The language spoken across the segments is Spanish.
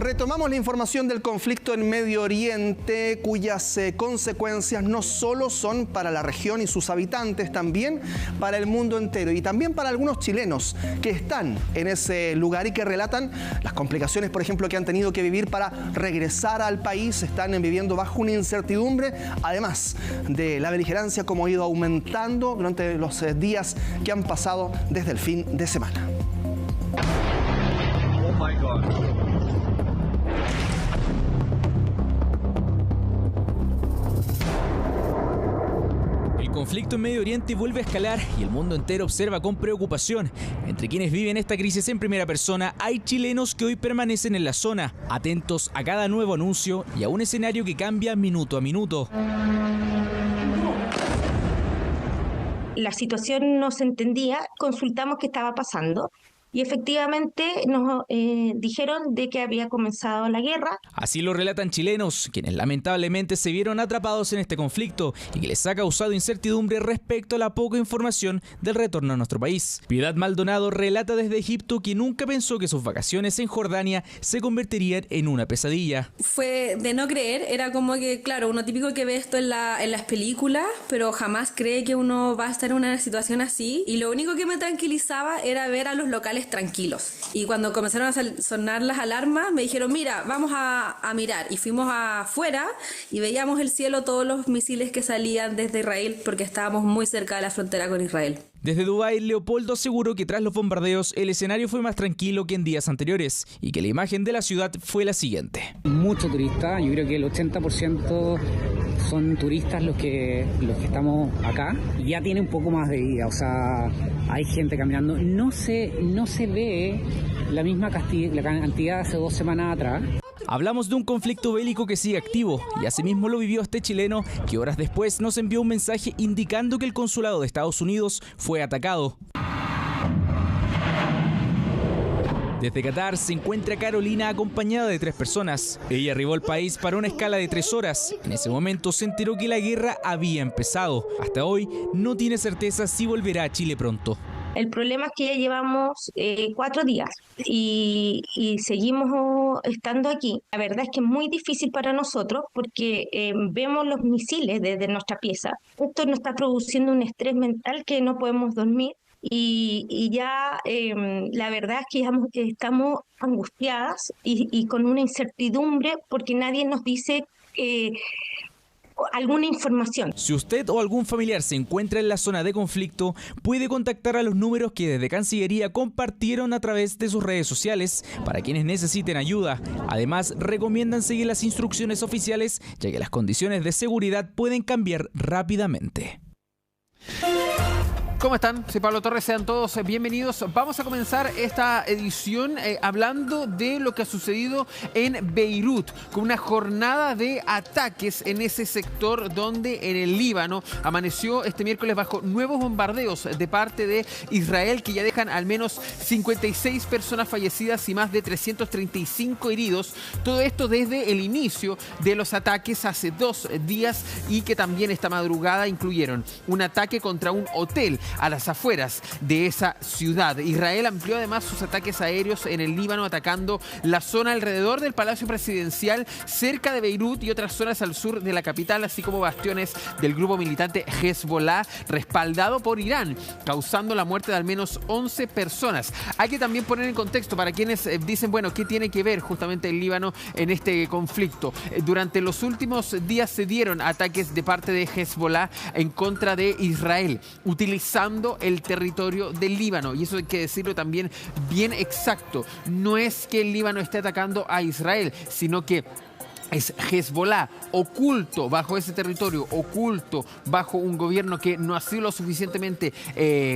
Retomamos la información del conflicto en Medio Oriente, cuyas consecuencias no solo son para la región y sus habitantes, también para el mundo entero y también para algunos chilenos que están en ese lugar y que relatan las complicaciones, por ejemplo, que han tenido que vivir para regresar al país. Están viviendo bajo una incertidumbre, además de la beligerancia como ha ido aumentando durante los días que han pasado desde el fin de semana. Oh my God. El conflicto en Medio Oriente vuelve a escalar y el mundo entero observa con preocupación. Entre quienes viven esta crisis en primera persona, hay chilenos que hoy permanecen en la zona, atentos a cada nuevo anuncio y a un escenario que cambia minuto a minuto. La situación no se entendía, consultamos qué estaba pasando y efectivamente nos dijeron de que había comenzado la guerra. Así lo relatan chilenos, quienes lamentablemente se vieron atrapados en este conflicto y que les ha causado incertidumbre respecto a la poca información del retorno a nuestro país. Piedad Maldonado relata desde Egipto que nunca pensó que sus vacaciones en Jordania se convertirían en una pesadilla. Fue de no creer, era como que, claro, uno típico que ve esto en las películas, pero jamás cree que uno va a estar en una situación así. Y lo único que me tranquilizaba era ver a los locales tranquilos. Y cuando comenzaron a sonar las alarmas, me dijeron, mira, vamos a mirar. Y fuimos afuera y veíamos el cielo, todos los misiles que salían desde Israel, porque estábamos muy cerca de la frontera con Israel. Desde Dubái, Leopoldo aseguró que tras los bombardeos el escenario fue más tranquilo que en días anteriores y que la imagen de la ciudad fue la siguiente. Mucho turista, yo creo que el 80% son turistas los que estamos acá. Ya tiene un poco más de vida, o sea, hay gente caminando. No se ve la misma cantidad hace 2 semanas atrás. Hablamos de un conflicto bélico que sigue activo y asimismo lo vivió este chileno que horas después nos envió un mensaje indicando que el consulado de Estados Unidos fue atacado. Desde Qatar se encuentra Carolina acompañada de 3 personas. Ella arribó al país para una escala de 3 horas. En ese momento se enteró que la guerra había empezado. Hasta hoy no tiene certeza si volverá a Chile pronto. El problema es que ya llevamos 4 días y seguimos estando aquí. La verdad es que es muy difícil para nosotros porque vemos los misiles desde nuestra pieza. Esto nos está produciendo un estrés mental que no podemos dormir y ya la verdad es que ya estamos angustiadas y con una incertidumbre porque nadie nos dice alguna información. Si usted o algún familiar se encuentra en la zona de conflicto, puede contactar a los números que desde Cancillería compartieron a través de sus redes sociales para quienes necesiten ayuda. Además, recomiendan seguir las instrucciones oficiales, ya que las condiciones de seguridad pueden cambiar rápidamente. ¿Cómo están? Soy Pablo Torres, sean todos bienvenidos. Vamos a comenzar esta edición hablando de lo que ha sucedido en Beirut, con una jornada de ataques en ese sector donde en el Líbano amaneció este miércoles bajo nuevos bombardeos de parte de Israel que ya dejan al menos 56 personas fallecidas y más de 335 heridos. Todo esto desde el inicio de los ataques hace 2 días y que también esta madrugada incluyeron un ataque contra un hotel a las afueras de esa ciudad. Israel amplió además sus ataques aéreos en el Líbano, atacando la zona alrededor del Palacio Presidencial, cerca de Beirut y otras zonas al sur de la capital, así como bastiones del grupo militante Hezbollah, respaldado por Irán, causando la muerte de al menos 11 personas. Hay que también poner en contexto para quienes dicen, bueno, ¿qué tiene que ver justamente el Líbano en este conflicto? Durante los últimos días se dieron ataques de parte de Hezbollah en contra de Israel, utilizando el territorio del Líbano. Y eso hay que decirlo también bien exacto. No es que el Líbano esté atacando a Israel, sino que es Hezbollah, oculto bajo ese territorio, oculto bajo un gobierno que no ha sido lo suficientemente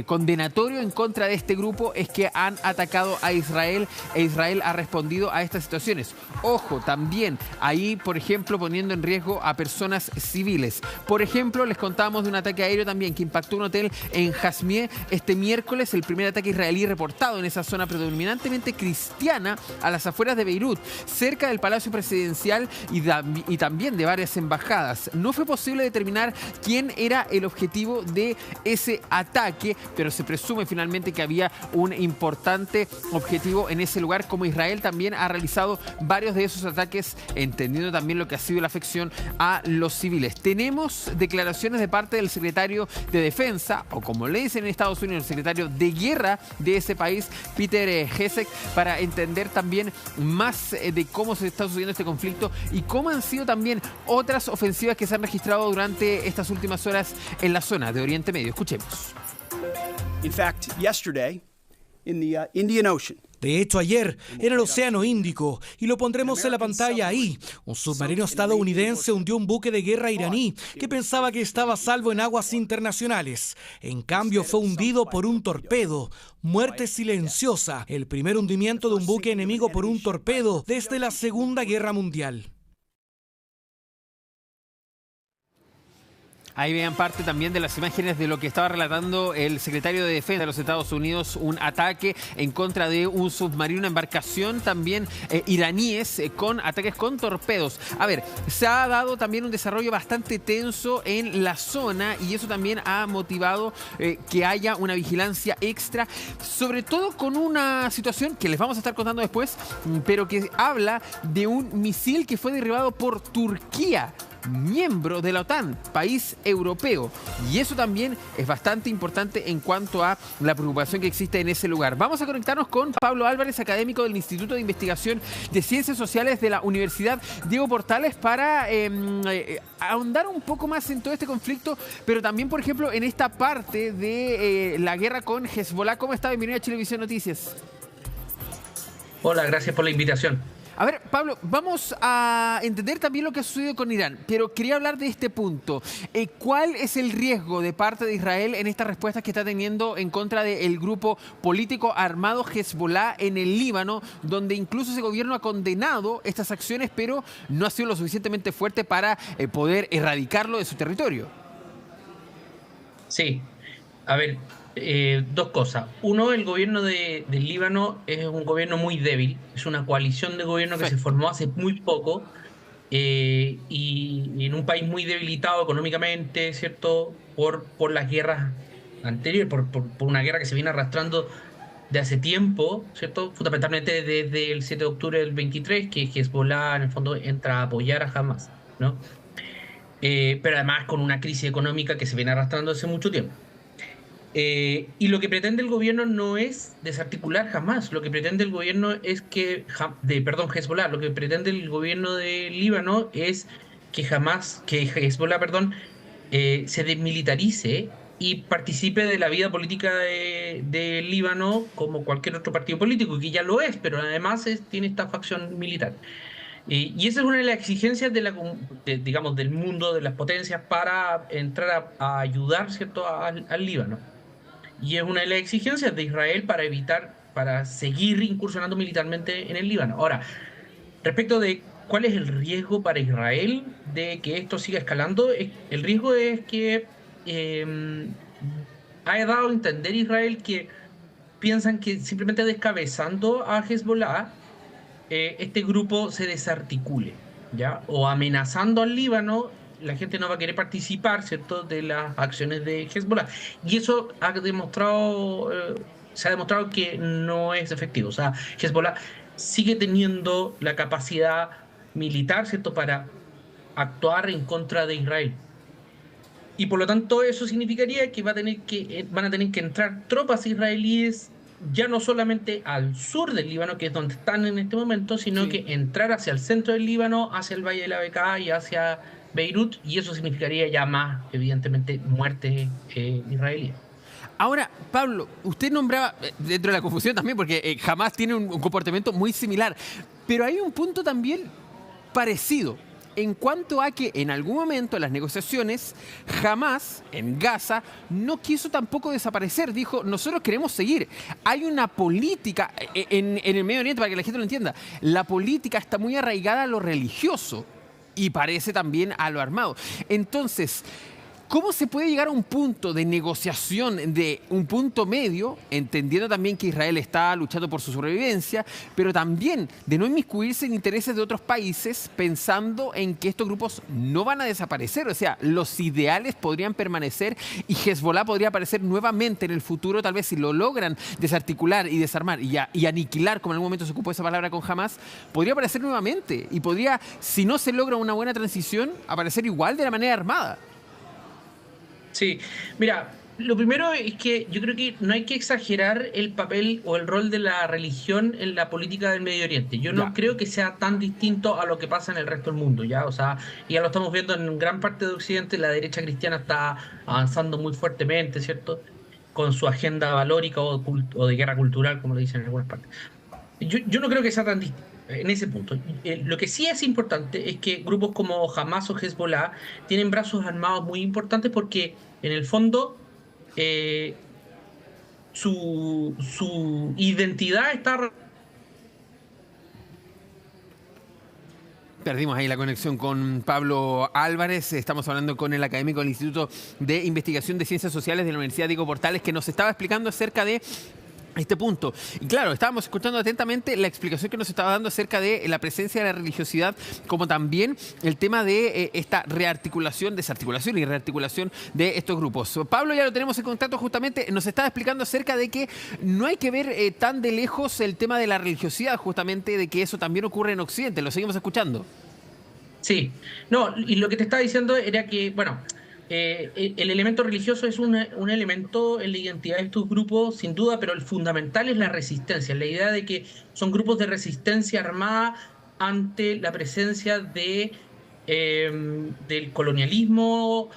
condenatorio en contra de este grupo, es que han atacado a Israel e Israel ha respondido a estas situaciones. Ojo, también ahí, por ejemplo, poniendo en riesgo a personas civiles. Por ejemplo, les contábamos de un ataque aéreo también que impactó un hotel en Jazmín este miércoles, el primer ataque israelí reportado en esa zona predominantemente cristiana a las afueras de Beirut, cerca del Palacio Presidencial, y también de varias embajadas. No fue posible determinar quién era el objetivo de ese ataque, pero se presume finalmente que había un importante objetivo en ese lugar, como Israel también ha realizado varios de esos ataques, entendiendo también lo que ha sido la afección a los civiles. Tenemos declaraciones de parte del secretario de Defensa, o como le dicen en Estados Unidos, el secretario de Guerra de ese país, Peter Hesek, para entender también más de cómo se está sucediendo este conflicto y cómo han sido también otras ofensivas que se han registrado durante estas últimas horas en la zona de Oriente Medio. Escuchemos. In fact, yesterday in the Indian Ocean. De hecho, ayer era el Océano Índico, y lo pondremos en la pantalla ahí. Un submarino estadounidense hundió un buque de guerra iraní que pensaba que estaba a salvo en aguas internacionales. En cambio, fue hundido por un torpedo. Muerte silenciosa, el primer hundimiento de un buque enemigo por un torpedo desde la Segunda Guerra Mundial. Ahí vean parte también de las imágenes de lo que estaba relatando el secretario de Defensa de los Estados Unidos, un ataque en contra de un submarino, una embarcación también iraníes con ataques con torpedos. A ver, se ha dado también un desarrollo bastante tenso en la zona y eso también ha motivado que haya una vigilancia extra, sobre todo con una situación que les vamos a estar contando después, pero que habla de un misil que fue derribado por Turquía, miembro de la OTAN, país europeo. Y eso también es bastante importante en cuanto a la preocupación que existe en ese lugar. Vamos a conectarnos con Pablo Álvarez, académico del Instituto de Investigación de Ciencias Sociales de la Universidad Diego Portales, para ahondar un poco más en todo este conflicto, pero también, por ejemplo, en esta parte de la guerra con Hezbollah. ¿Cómo está? Bienvenido a Chilevisión Noticias. Hola, gracias por la invitación. A ver, Pablo, vamos a entender también lo que ha sucedido con Irán, pero quería hablar de este punto. ¿Cuál es el riesgo de parte de Israel en estas respuestas que está teniendo en contra del grupo político armado Hezbollah en el Líbano, donde incluso ese gobierno ha condenado estas acciones, pero no ha sido lo suficientemente fuerte para poder erradicarlo de su territorio? Sí, a ver, dos cosas. Uno, el gobierno del Líbano es un gobierno muy débil, es una coalición de gobierno que se formó hace muy poco y en un país muy debilitado económicamente, ¿cierto? Por las guerras anteriores, por una guerra que se viene arrastrando de hace tiempo, ¿cierto? Fundamentalmente desde el 7 de octubre del 23, que Hezbollah en el fondo entra a apoyar a Hamas, ¿no? Pero además con una crisis económica que se viene arrastrando hace mucho tiempo. Y lo que pretende el gobierno no es desarticular Hamas, lo que pretende el gobierno es que, Hezbollah, lo que pretende el gobierno de Líbano es que Hezbollah, se desmilitarice y participe de la vida política de Líbano como cualquier otro partido político, que ya lo es, pero además tiene esta facción militar. Y esa es una de las exigencias digamos, del mundo, de las potencias, para entrar a ayudar, ¿cierto?, al Líbano. Y es una de las exigencias de Israel para seguir incursionando militarmente en el Líbano. Ahora, respecto de cuál es el riesgo para Israel de que esto siga escalando, el riesgo es que ha dado a entender Israel que piensan que simplemente descabezando a Hezbollah, este grupo se desarticule, ¿ya? O amenazando al Líbano, la gente no va a querer participar, ¿cierto?, de las acciones de Hezbollah. Y eso se ha demostrado que no es efectivo. O sea, Hezbollah sigue teniendo la capacidad militar, ¿cierto?, para actuar en contra de Israel. Y por lo tanto eso significaría que van a tener que entrar tropas israelíes ya no solamente al sur del Líbano, que es donde están en este momento, sino que entrar hacia el centro del Líbano, hacia el Valle de la Bekaa y hacia Beirut, y eso significaría ya más, evidentemente, muertes israelíes. Ahora, Pablo, usted nombraba, dentro de la confusión también, porque Hamas tiene un comportamiento muy similar, pero hay un punto también parecido, en cuanto a que en algún momento en las negociaciones, Hamas en Gaza no quiso tampoco desaparecer, dijo, nosotros queremos seguir. Hay una política en el Medio Oriente, para que la gente lo entienda, la política está muy arraigada a lo religioso y parece también a lo armado. Entonces, ¿Cómo se puede llegar a un punto de negociación, de un punto medio, entendiendo también que Israel está luchando por su sobrevivencia, pero también de no inmiscuirse en intereses de otros países, pensando en que estos grupos no van a desaparecer? O sea, los ideales podrían permanecer y Hezbollah podría aparecer nuevamente en el futuro, tal vez si lo logran desarticular y desarmar y aniquilar, como en algún momento se ocupó esa palabra con Hamas, podría aparecer nuevamente y podría, si no se logra una buena transición, aparecer igual de la manera armada. Sí, mira, lo primero es que yo creo que no hay que exagerar el papel o el rol de la religión en la política del Medio Oriente. Yo no creo que sea tan distinto a lo que pasa en el resto del mundo, ¿ya? O sea, ya lo estamos viendo en gran parte de Occidente, la derecha cristiana está avanzando muy fuertemente, ¿cierto? Con su agenda valórica o de guerra cultural, como lo dicen en algunas partes. Yo no creo que sea tan distinto en ese punto. Lo que sí es importante es que grupos como Hamas o Hezbollah tienen brazos armados muy importantes porque en el fondo su identidad está... Perdimos ahí la conexión con Pablo Álvarez. Estamos hablando con el académico del Instituto de Investigación de Ciencias Sociales de la Universidad Diego Portales, que nos estaba explicando acerca de este punto. Y claro, estábamos escuchando atentamente la explicación que nos estaba dando acerca de la presencia de la religiosidad, como también el tema de esta rearticulación, desarticulación y rearticulación de estos grupos. Pablo, ya lo tenemos en contacto justamente, nos estaba explicando acerca de que no hay que ver tan de lejos el tema de la religiosidad, justamente de que eso también ocurre en Occidente. Lo seguimos escuchando. Sí, no, y lo que te estaba diciendo era que, bueno, el elemento religioso es un elemento en la identidad de estos grupos, sin duda, pero el fundamental es la resistencia, la idea de que son grupos de resistencia armada ante la presencia del colonialismo,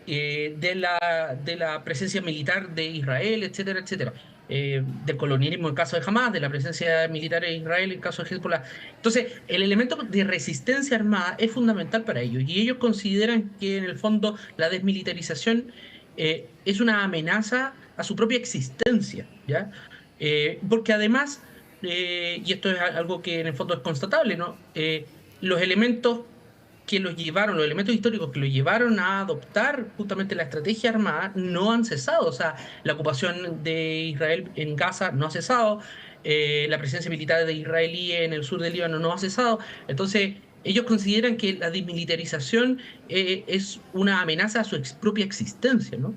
de la presencia militar de Israel, etcétera, etcétera. Del colonialismo en el caso de Hamas, de la presencia militar de Israel en el caso de Hezbollah. Entonces, el elemento de resistencia armada es fundamental para ellos, y ellos consideran que en el fondo la desmilitarización es una amenaza a su propia existencia, ¿ya? Porque además, y esto es algo que en el fondo es constatable, ¿no? Los elementos los elementos históricos que los llevaron a adoptar justamente la estrategia armada no han cesado. O sea, la ocupación de Israel en Gaza no ha cesado, la presencia militar de israelí en el sur del Líbano no ha cesado. Entonces, ellos consideran que la desmilitarización es una amenaza a su propia existencia, ¿no?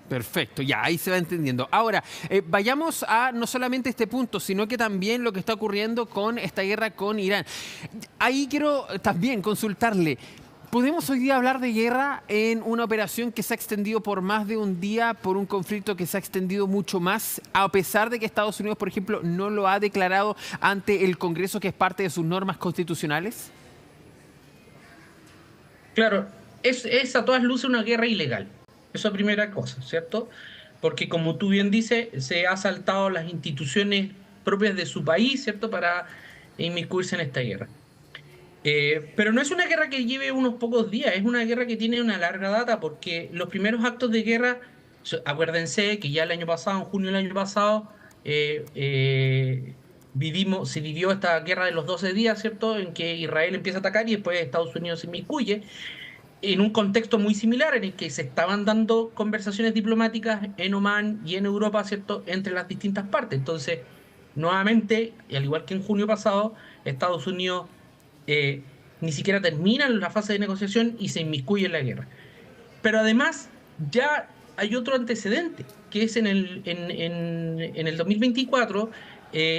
Perfecto, ya, ahí se va entendiendo. Ahora, vayamos a no solamente este punto, sino que también lo que está ocurriendo con esta guerra con Irán. Ahí quiero también consultarle, ¿podemos hoy día hablar de guerra en una operación que se ha extendido por más de un día, por un conflicto que se ha extendido mucho más, a pesar de que Estados Unidos, por ejemplo, no lo ha declarado ante el Congreso, que es parte de sus normas constitucionales? Claro, es a todas luces una guerra ilegal. Eso es primera cosa, ¿cierto? Porque como tú bien dices, se ha saltado las instituciones propias de su país, ¿cierto?, para inmiscuirse en esta guerra. Pero no es una guerra que lleve unos pocos días, es una guerra que tiene una larga data, porque los primeros actos de guerra, acuérdense que ya el año pasado, en junio del año pasado, se vivió esta guerra de los 12 días, ¿cierto?, en que Israel empieza a atacar y después Estados Unidos se inmiscuye, en un contexto muy similar en el que se estaban dando conversaciones diplomáticas en Omán y en Europa, ¿cierto?, entre las distintas partes. Entonces, nuevamente, y al igual que en junio pasado, Estados Unidos ni siquiera termina la fase de negociación y se inmiscuye en la guerra. Pero además, ya hay otro antecedente, que es en el 2024,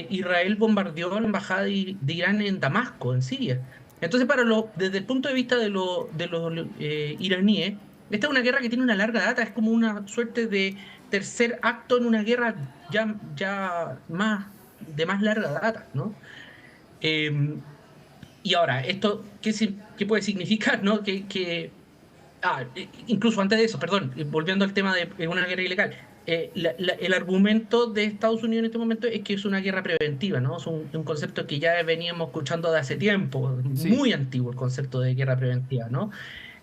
Israel bombardeó la embajada de Irán en Damasco, en Siria. Entonces, desde el punto de vista de los iraníes, esta es una guerra que tiene una larga data, es como una suerte de tercer acto en una guerra ya de más larga data, ¿no? Y ahora, ¿esto qué puede significar, no? Incluso antes de eso, perdón, volviendo al tema de una guerra ilegal, el argumento de Estados Unidos en este momento es que es una guerra preventiva, ¿no? Es un concepto que ya veníamos escuchando de hace tiempo, sí. Muy antiguo el concepto de guerra preventiva, ¿no?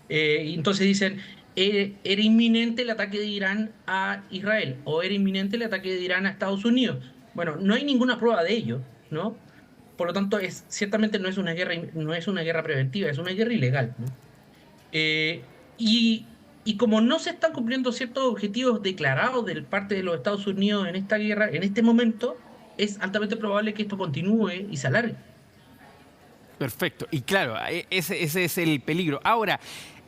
Entonces dicen, ¿era inminente el ataque de Irán a Israel? ¿O era inminente el ataque de Irán a Estados Unidos? Bueno, no hay ninguna prueba de ello, ¿no? Por lo tanto, ciertamente no es una guerra preventiva, es una guerra ilegal, ¿no? Y Y como no se están cumpliendo ciertos objetivos declarados de parte de los Estados Unidos en esta guerra, en este momento, es altamente probable que esto continúe y se alargue. Perfecto. Y claro, ese es el peligro. Ahora,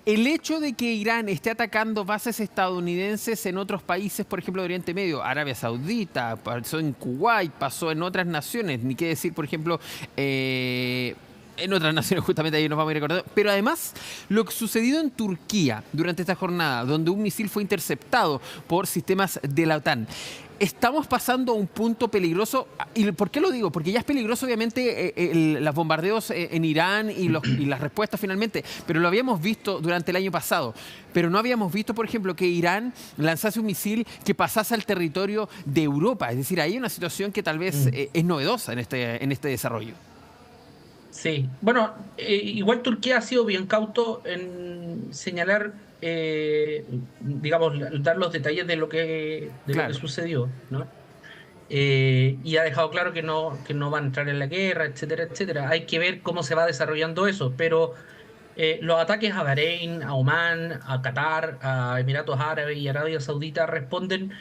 el hecho de que Irán esté atacando bases estadounidenses en otros países, por ejemplo, de Oriente Medio, Arabia Saudita, pasó en Kuwait, pasó en otras naciones, ni qué decir, por ejemplo, en otras naciones, justamente ahí nos vamos a ir recordando. Pero además, lo que sucedido en Turquía durante esta jornada, donde un misil fue interceptado por sistemas de la OTAN. Estamos pasando a un punto peligroso. ¿Y por qué lo digo? Porque ya es peligroso, obviamente, los bombardeos en Irán y las respuestas finalmente. Pero lo habíamos visto durante el año pasado. Pero no habíamos visto, por ejemplo, que Irán lanzase un misil que pasase al territorio de Europa. Es decir, hay una situación que tal vez es novedosa en este desarrollo. Sí, bueno, igual Turquía ha sido bien cauto en señalar, digamos, dar los detalles de lo que sucedió, ¿no? Y ha dejado claro que no van a entrar en la guerra, etcétera, etcétera. Hay que ver cómo se va desarrollando eso, pero los ataques a Bahrein, a Omán, a Qatar, a Emiratos Árabes y Arabia Saudita responden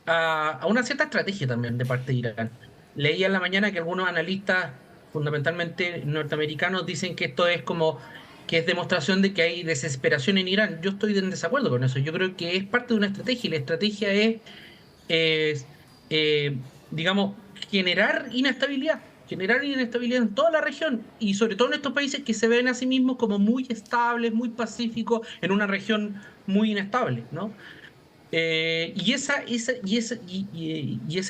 a una cierta estrategia también de parte de Irán. Leía en la mañana que algunos analistas, fundamentalmente norteamericanos, dicen que esto es como que es demostración de que hay desesperación en Irán. Yo estoy en desacuerdo con eso. Yo creo que es parte de una estrategia, y la estrategia es digamos, generar inestabilidad en toda la región, y sobre todo en estos países que se ven a sí mismos como muy estables, muy pacíficos, en una región muy inestable, ¿no? Y esa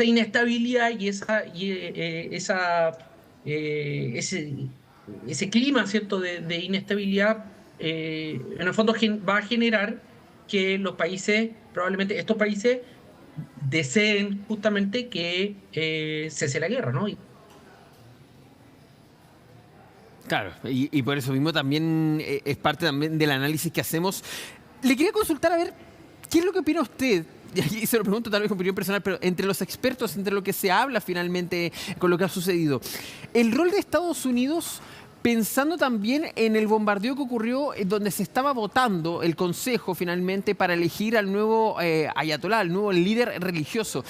inestabilidad y ese clima, ¿cierto?, de inestabilidad, en el fondo va a generar que los países, probablemente estos países, deseen justamente que cese la guerra, ¿no? Claro, y por eso mismo también es parte también del análisis que hacemos. Le quería consultar, a ver, ¿qué es lo que opina usted? Y se lo pregunto tal vez con opinión personal, pero entre los expertos, entre lo que se habla finalmente con lo que ha sucedido, el rol de Estados Unidos, pensando también en el bombardeo que ocurrió donde se estaba votando el Consejo finalmente para elegir al nuevo ayatolá, al nuevo líder religioso.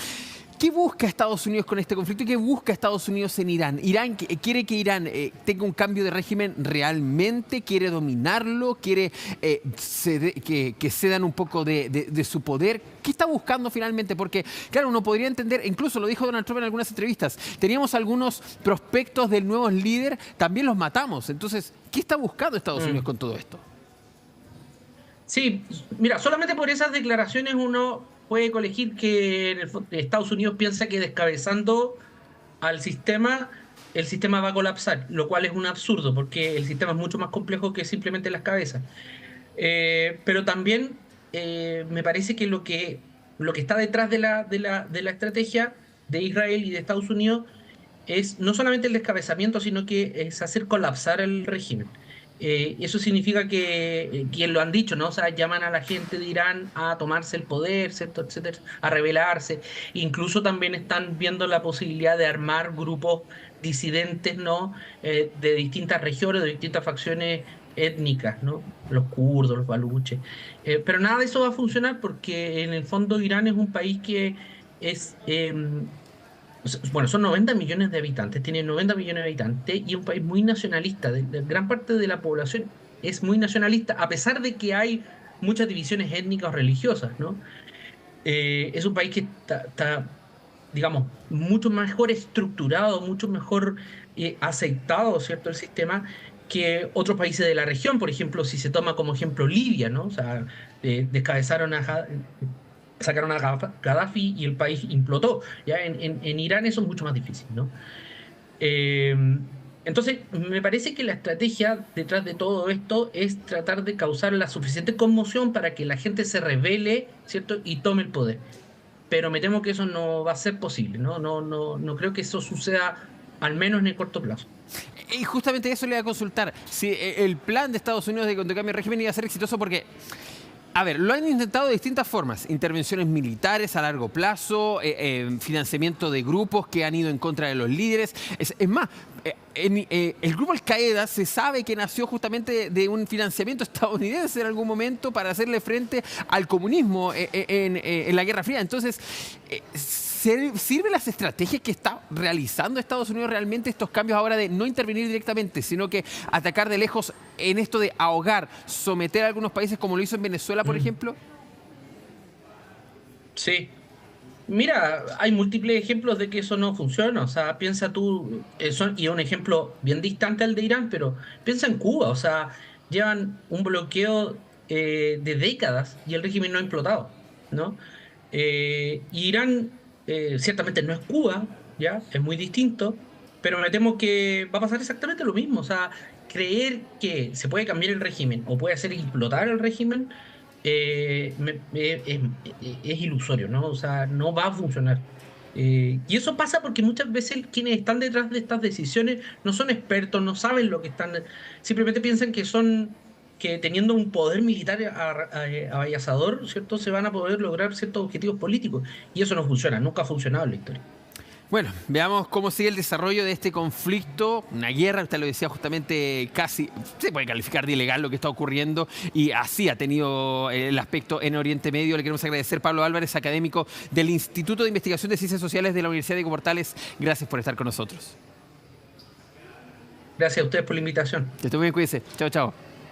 ¿Qué busca Estados Unidos con este conflicto y qué busca Estados Unidos en Irán? ¿Irán quiere que Irán tenga un cambio de régimen realmente? ¿Quiere dominarlo? ¿Quiere que cedan un poco de su poder? ¿Qué está buscando finalmente? Porque, claro, uno podría entender, incluso lo dijo Donald Trump en algunas entrevistas, teníamos algunos prospectos del nuevo líder, también los matamos. Entonces, ¿qué está buscando Estados Unidos con todo esto? Sí, mira, solamente por esas declaraciones uno puede colegir que Estados Unidos piensa que descabezando al sistema, el sistema va a colapsar, lo cual es un absurdo, porque el sistema es mucho más complejo que simplemente las cabezas. Pero también me parece que lo que está detrás de la estrategia de Israel y de Estados Unidos es no solamente el descabezamiento, sino que es hacer colapsar el régimen. Eso significa que lo han dicho, ¿no? O sea, llaman a la gente de Irán a tomarse el poder, ¿cierto?, etcétera, a rebelarse. Incluso también están viendo la posibilidad de armar grupos disidentes, ¿no?, de distintas regiones, de distintas facciones étnicas, ¿no? Los kurdos, los baluches. Pero nada de eso va a funcionar porque en el fondo Irán es un país que es... bueno, son 90 millones de habitantes, tiene 90 millones de habitantes y es un país muy nacionalista. Gran parte de la población es muy nacionalista, a pesar de que hay muchas divisiones étnicas o religiosas, ¿no? Es un país que está, digamos, mucho mejor estructurado, mucho mejor aceptado, ¿cierto?, el sistema, que otros países de la región. Por ejemplo, si se toma como ejemplo Libia, ¿no? O sea, sacaron a Gaddafi y el país implotó. Ya en Irán eso es mucho más difícil, ¿no? Entonces, me parece que la estrategia detrás de todo esto es tratar de causar la suficiente conmoción para que la gente se rebele, ¿cierto?, y tome el poder. Pero me temo que eso no va a ser posible, ¿no? No creo que eso suceda, al menos en el corto plazo. Y justamente eso le voy a consultar. Si el plan de Estados Unidos de cambio de régimen iba a ser exitoso, porque A ver, lo han intentado de distintas formas. Intervenciones militares a largo plazo, financiamiento de grupos que han ido en contra de los líderes. Es más, el grupo Al-Qaeda se sabe que nació justamente de un financiamiento estadounidense en algún momento para hacerle frente al comunismo en la Guerra Fría. Entonces, ¿sirven las estrategias que está realizando Estados Unidos realmente estos cambios ahora de no intervenir directamente, sino que atacar de lejos en esto de ahogar, someter a algunos países como lo hizo en Venezuela, por ejemplo? Sí. Mira, hay múltiples ejemplos de que eso no funciona. O sea, piensa tú, y un ejemplo bien distante al de Irán, pero piensa en Cuba. O sea, llevan un bloqueo de décadas y el régimen no ha implotado, ¿no? Irán ciertamente no es Cuba, ¿ya? Es muy distinto, pero me temo que va a pasar exactamente lo mismo. O sea, creer que se puede cambiar el régimen o puede hacer explotar el régimen es ilusorio, ¿no? O sea, no va a funcionar. Y eso pasa porque muchas veces quienes están detrás de estas decisiones no son expertos, no saben lo que están, simplemente piensan que teniendo un poder militar avasallador, ¿cierto?, se van a poder lograr ciertos objetivos políticos. Y eso no funciona, nunca ha funcionado en la historia. Bueno, veamos cómo sigue el desarrollo de este conflicto, una guerra, usted lo decía justamente, casi se puede calificar de ilegal lo que está ocurriendo, y así ha tenido el aspecto en Oriente Medio. Le queremos agradecer, Pablo Álvarez, académico del Instituto de Investigación de Ciencias Sociales de la Universidad de Diego Portales. Gracias por estar con nosotros. Gracias a ustedes por la invitación. Que esté muy bien, cuídese. Chao, chao.